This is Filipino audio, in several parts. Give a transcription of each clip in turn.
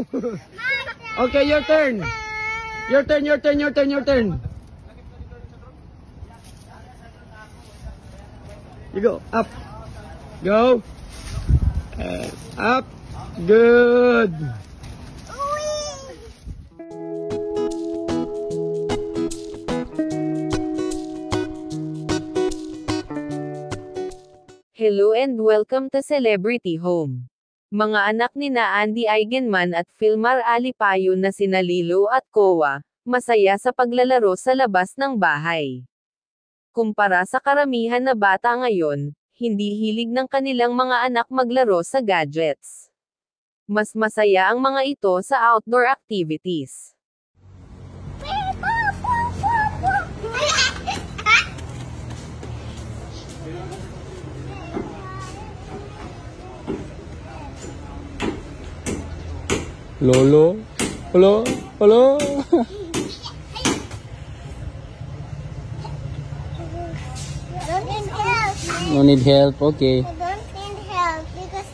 Okay, your turn. Your turn. You go. Up. Go. Up. Good. Hello and welcome to Celebrity Home. Mga anak ni na Andy Eigenman at Filmar Alipayo na sina Lilo at Kowa, masaya sa paglalaro sa labas ng bahay. Kumpara sa karamihan na bata ngayon, hindi hilig ng kanilang mga anak maglaro sa gadgets. Mas masaya ang mga ito sa outdoor activities. Lolo? Hello? Hello? Don't need help. No need help, okay. I don't need help because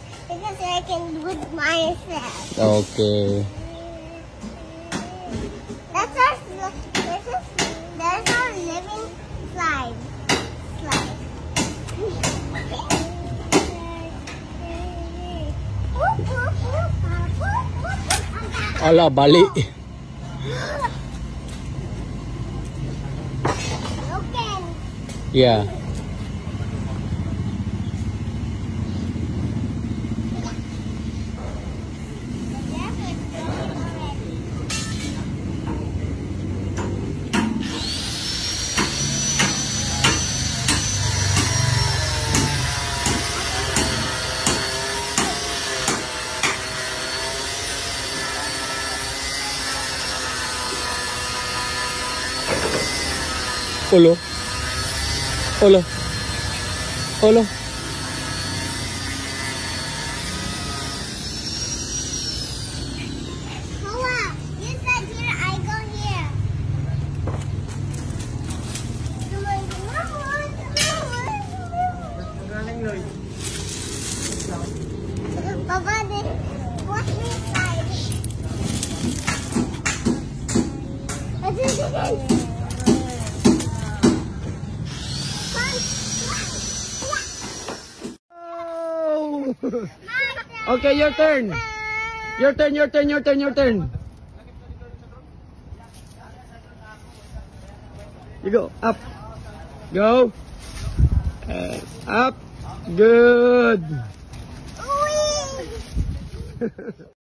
I can do it myself. Okay. That's our living slide. Ala, bali. Broken. Yeah. Olo. Olo. Olo. Koa, you said here, I go here. Papa, watch me slide. Okay, your turn. Your turn. You go. Up. Go. Up. Good.